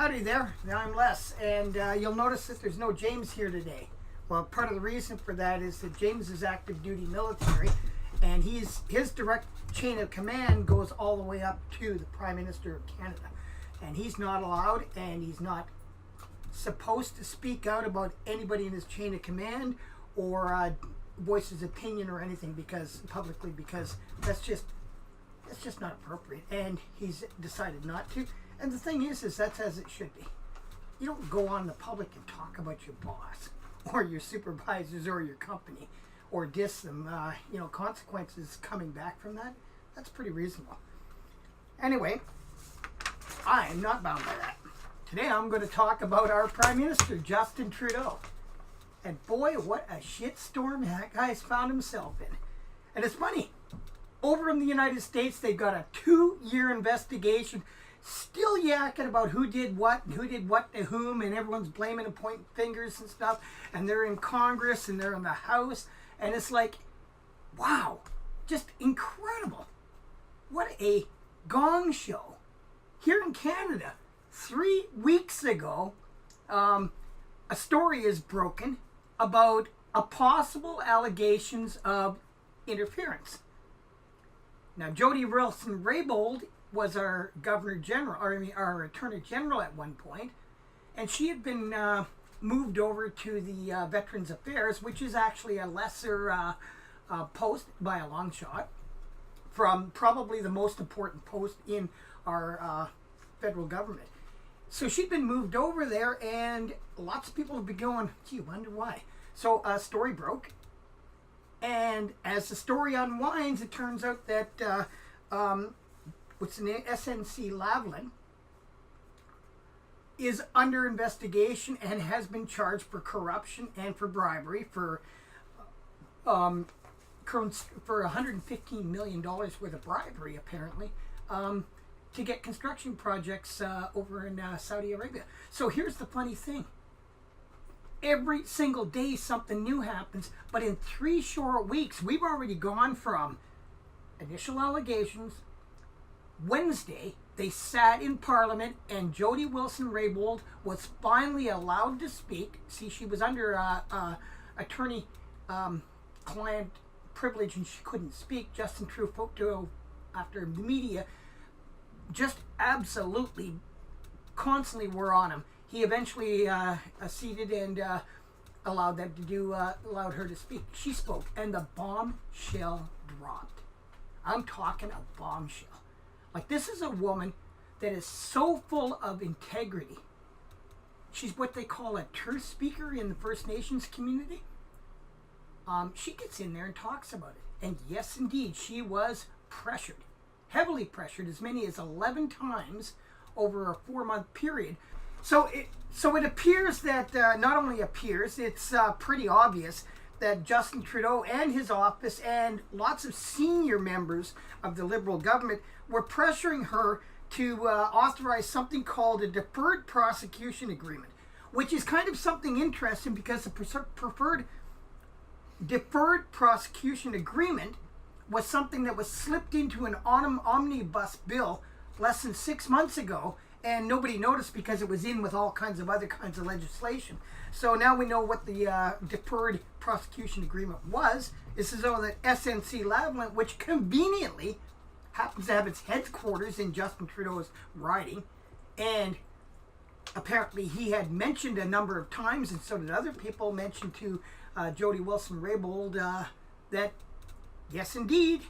Howdy there, I'm Les, and you'll notice that there's no James here today. Well, part of the reason for that is that James is active duty military, and his direct chain of command goes all the way up to the Prime Minister of Canada. And he's not allowed, and he's not supposed to speak out about anybody in his chain of command or voice his opinion or anything publicly because that's just not appropriate, and he's decided not to. And the thing is that's as it should be. You don't go on the public and talk about your boss or your supervisors or your company or diss them. Consequences coming back from that, that's pretty reasonable. Anyway, I am not bound by that. Today I'm going to talk about our Prime Minister, Justin Trudeau. And boy, what a shitstorm that guy's found himself in. And it's funny. Over in the United States, they've got a 2-year investigation, still yakking about who did what to whom, and everyone's blaming and pointing fingers and stuff. And they're in Congress and they're in the House, and it's like, wow, just incredible. What a gong show. Here in Canada, 3 weeks ago, a story is broken about a possible allegations of interference. Now, Jody Wilson-Raybould was our our Attorney General at one point, and she had been moved over to the Veterans Affairs, which is actually a lesser post by a long shot from probably the most important post in our federal government. So she'd been moved over there, and lots of people have been going, gee, wonder why. So a story broke, and as the story unwinds, it turns out that what's the name? SNC Lavalin is under investigation and has been charged for corruption and for bribery for $115 million worth of bribery, apparently, to get construction projects over in Saudi Arabia. So here's the funny thing. Every single day something new happens, but in 3 short weeks, we've already gone from initial allegations. Wednesday, they sat in Parliament, and Jody Wilson-Raybould was finally allowed to speak. See, she was under attorney-client privilege, and she couldn't speak. Justin Trudeau, after the media, just absolutely constantly were on him. He eventually acceded and allowed her to speak. She spoke, and the bombshell dropped. I'm talking a bombshell. Like, this is a woman that is so full of integrity. She's what they call a truth speaker in the First Nations community. She gets in there and talks about it. And yes, indeed, she was pressured, heavily pressured, as many as 11 times over a 4-month period. So it appears that, not only appears, it's pretty obvious that Justin Trudeau and his office and lots of senior members of the Liberal government were pressuring her to authorize something called a deferred prosecution agreement, which is kind of something interesting because the deferred prosecution agreement was something that was slipped into an omnibus bill less than 6 months ago, and nobody noticed because it was in with all kinds of other kinds of legislation. So now we know what the deferred prosecution agreement was. This is over that SNC Lavalin, which conveniently happens to have its headquarters in Justin Trudeau's riding. And apparently he had mentioned a number of times, and so did other people, mentioned to Jody Wilson-Raybould that, yes, indeed,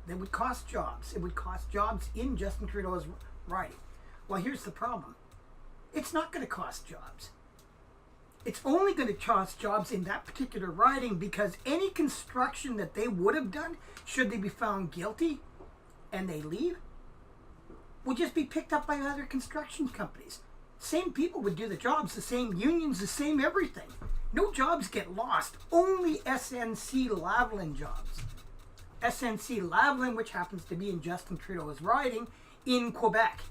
that would cost jobs. It would cost jobs in Justin Trudeau's riding. Well, here's the problem. It's not going to cost jobs. It's only going to cost jobs in that particular riding because any construction that they would have done, should they be found guilty and they leave, would just be picked up by other construction companies. Same people would do the jobs, the same unions, the same everything. No jobs get lost. Only SNC Lavalin jobs. SNC Lavalin, which happens to be in Justin Trudeau's riding in Quebec.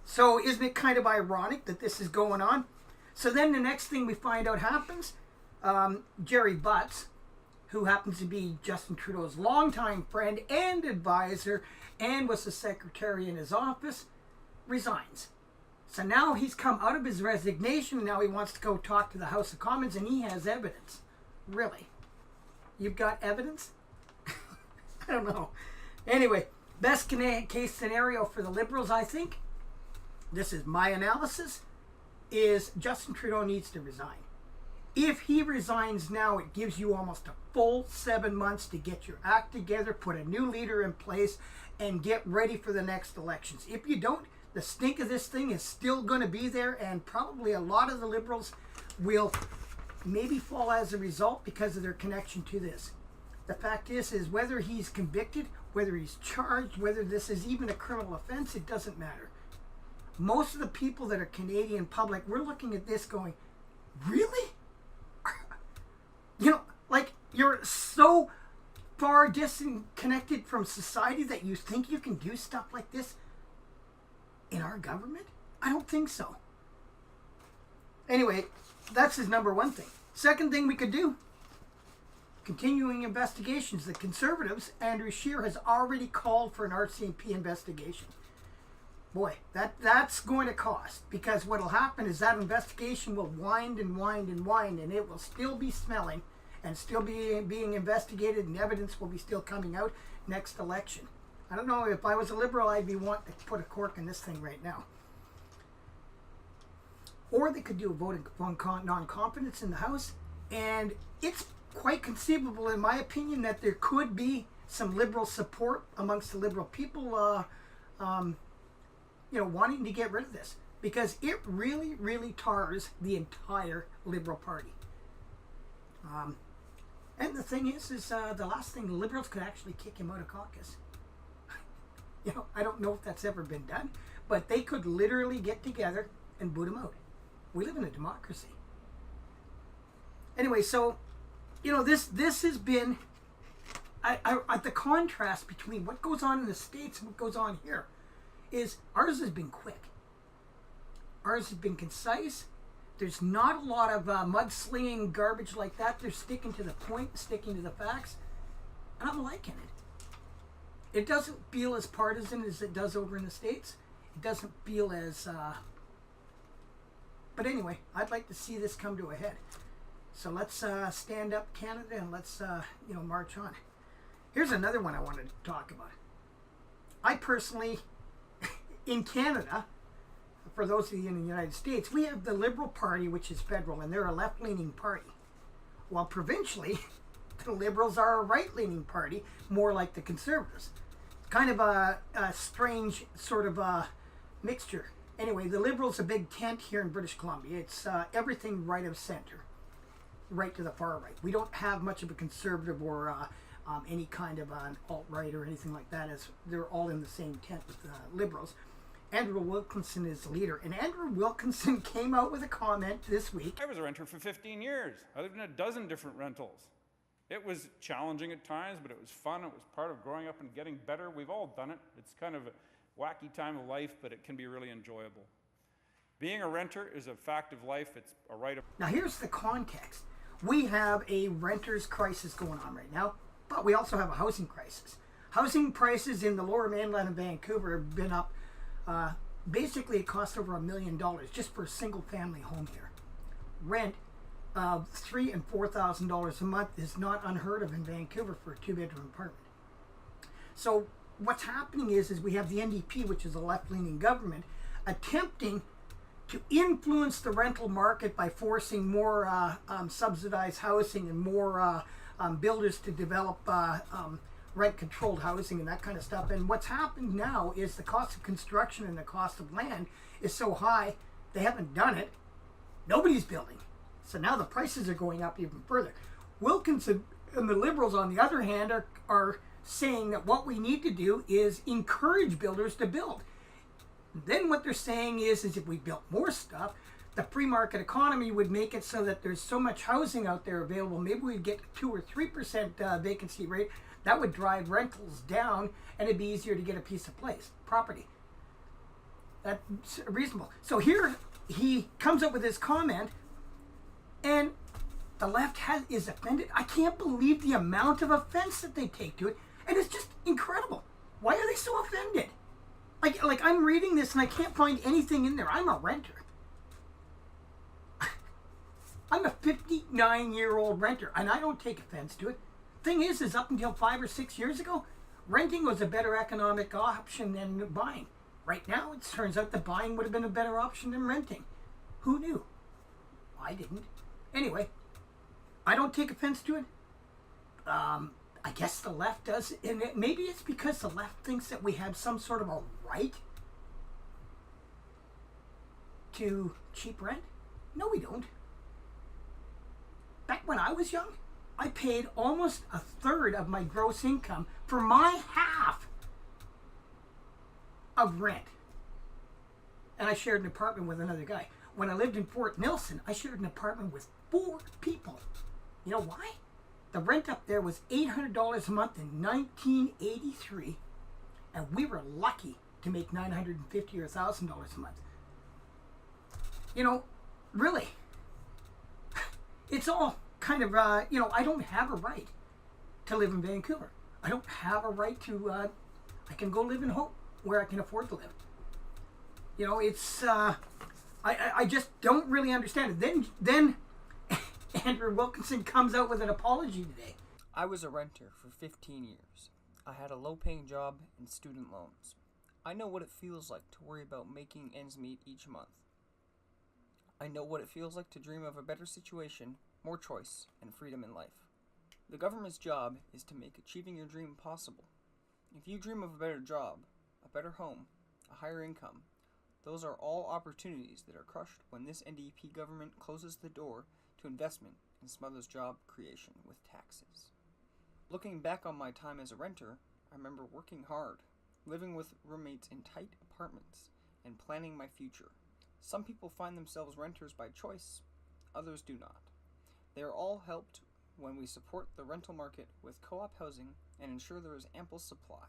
So isn't it kind of ironic that this is going on? So then the next thing we find out happens, Jerry Butts, who happens to be Justin Trudeau's longtime friend and advisor and was the secretary in his office, resigns. So now he's come out of his resignation, and now he wants to go talk to the House of Commons, and he has evidence. Really? You've got evidence? I don't know. Anyway, best case scenario for the Liberals, I think, this is my analysis, is Justin Trudeau needs to resign. If he resigns now, it gives you almost a full 7 months to get your act together, put a new leader in place, and get ready for the next elections. If you don't, the stink of this thing is still going to be there, and probably a lot of the Liberals will maybe fall as a result because of their connection to this. The fact is whether he's convicted, whether he's charged, whether this is even a criminal offense, it doesn't matter. Most of the people that are Canadian public, we're looking at this going, really? You know, like, you're so far disconnected from society that you think you can do stuff like this in our government? I don't think so. Anyway, that's his number one thing. Second thing we could do, continuing investigations. The Conservatives, Andrew Scheer, has already called for an RCMP investigation. Boy, that's going to cost, because what will happen is that investigation will wind and wind and wind, and it will still be smelling and still be being investigated, and evidence will be still coming out next election. I don't know, if I was a Liberal, I'd be wanting to put a cork in this thing right now. Or they could do a vote on non-confidence in the House, and it's quite conceivable, in my opinion, that there could be some Liberal support amongst the Liberal people wanting to get rid of this, because it really, really tars the entire Liberal Party. And the thing is the last thing, the Liberals could actually kick him out of caucus. I don't know if that's ever been done, but they could literally get together and boot him out. We live in a democracy. Anyway, so, this has been, the contrast between what goes on in the States and what goes on here is ours has been quick. Ours has been concise. There's not a lot of mudslinging garbage like that. They're sticking to the point, sticking to the facts. And I'm liking it. It doesn't feel as partisan as it does over in the States. It doesn't feel as... But anyway, I'd like to see this come to a head. So let's stand up, Canada, and let's march on. Here's another one I wanted to talk about. I personally... In Canada, for those of you in the United States, we have the Liberal Party, which is federal, and they're a left-leaning party. While provincially, the Liberals are a right-leaning party, more like the Conservatives. Kind of a strange sort of mixture. Anyway, the Liberals a big tent here in British Columbia. It's everything right of center, right to the far right. We don't have much of a conservative or any kind of an alt-right or anything like that, as they're all in the same tent with the Liberals. Andrew Wilkinson is the leader. And Andrew Wilkinson came out with a comment this week. I was a renter for 15 years. I lived in a dozen different rentals. It was challenging at times, but it was fun. It was part of growing up and getting better. We've all done it. It's kind of a wacky time of life, but it can be really enjoyable. Being a renter is a fact of life. It's a right of... Now here's the context. We have a renter's crisis going on right now, but we also have a housing crisis. Housing prices in the Lower Mainland of Vancouver have been up. Basically, it costs over $1 million just for a single-family home here. Rent of $3,000 and $4,000 a month is not unheard of in Vancouver for a two-bedroom apartment. So what's happening is we have the NDP, which is a left-leaning government, attempting to influence the rental market by forcing more subsidized housing and more builders to develop rent-controlled housing and that kind of stuff. And what's happened now is the cost of construction and the cost of land is so high, they haven't done it. Nobody's building. So now the prices are going up even further. Wilkinson and the Liberals, on the other hand, are saying that what we need to do is encourage builders to build. Then what they're saying is if we built more stuff, the free market economy would make it so that there's so much housing out there available. Maybe we'd get 2 or 3% vacancy rate. That would drive rentals down, and it'd be easier to get a piece of property. That's reasonable. So here he comes up with this comment, and the left is offended. I can't believe the amount of offense that they take to it, and it's just incredible. Why are they so offended? Like I'm reading this and I can't find anything in there. I'm a renter. I'm a 59-year-old renter, and I don't take offense to it. Thing is up until 5 or 6 years ago, renting was a better economic option than buying. Right now, it turns out that buying would have been a better option than renting. Who knew? I didn't. Anyway, I don't take offense to it. I guess the left does, and maybe it's because the left thinks that we have some sort of a right to cheap rent. No, we don't. Back when I was young, I paid almost a third of my gross income for my half of rent. And I shared an apartment with another guy. When I lived in Fort Nelson, I shared an apartment with 4 people. You know why? The rent up there was $800 a month in 1983, and we were lucky to make $950 or $1,000 a month. You know, really, it's all kind of, I don't have a right to live in Vancouver. I don't have a right to, I can go live in Hope where I can afford to live. You know, it's, I just don't really understand it. Then Andrew Wilkinson comes out with an apology today. I was a renter for 15 years. I had a low-paying job and student loans. I know what it feels like to worry about making ends meet each month. I know what it feels like to dream of a better situation, more choice, and freedom in life. The government's job is to make achieving your dream possible. If you dream of a better job, a better home, a higher income, those are all opportunities that are crushed when this NDP government closes the door to investment and smothers job creation with taxes. Looking back on my time as a renter, I remember working hard, living with roommates in tight apartments, and planning my future. Some people find themselves renters by choice, others do not. They are all helped when we support the rental market with co-op housing and ensure there is ample supply.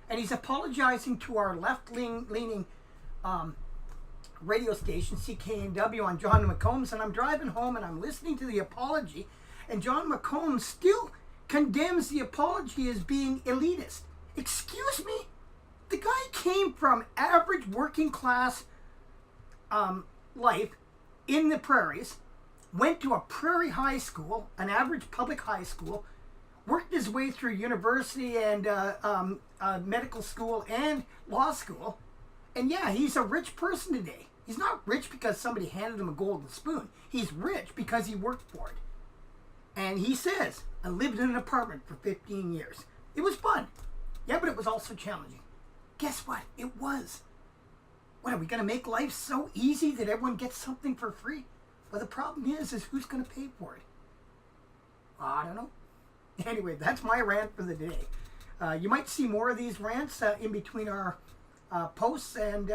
And he's apologizing to our left-leaning radio station, CKNW, on John McCombs, and I'm driving home and I'm listening to the apology, and John McCombs still condemns the apology as being elitist. Excuse me? The guy came from average working class life in the prairies, went to a prairie high school, an average public high school, worked his way through university and medical school and law school, and yeah, he's a rich person today. He's not rich because somebody handed him a golden spoon. He's rich because he worked for it. And he says, I lived in an apartment for 15 years. It was fun. Yeah, but it was also challenging. Guess what? It was. What, are we going to make life so easy that everyone gets something for free? Well, the problem is who's going to pay for it? I don't know. Anyway, that's my rant for the day. You might see more of these rants in between our posts, and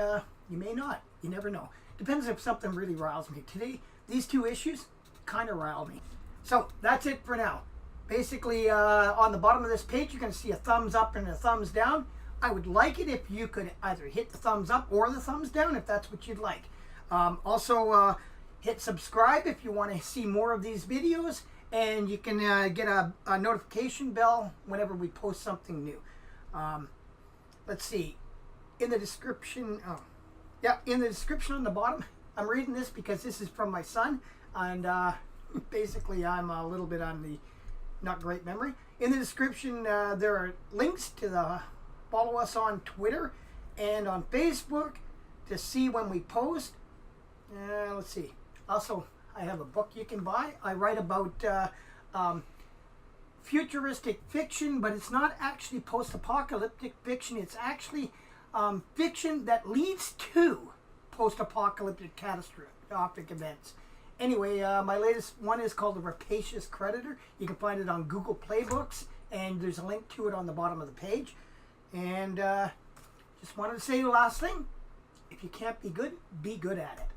you may not. You never know. Depends if something really riles me. Today, these 2 issues kind of rile me. So that's it for now. Basically, on the bottom of this page, you're going to see a thumbs up and a thumbs down. I would like it if you could either hit the thumbs up or the thumbs down if that's what you'd like. Also, hit subscribe if you want to see more of these videos, and you can get a notification bell whenever we post something new. Let's see. In the description, in the description on the bottom, I'm reading this because this is from my son, and basically I'm a little bit on the not great memory. In the description, there are links to follow us on Twitter and on Facebook to see when we post. Let's see. Also, I have a book you can buy. I write about futuristic fiction, but it's not actually post-apocalyptic fiction. It's actually fiction that leads to post-apocalyptic catastrophic events. Anyway, my latest one is called The Rapacious Creditor. You can find it on Google Play Books, and there's a link to it on the bottom of the page. And just wanted to say the last thing. If you can't be good at it.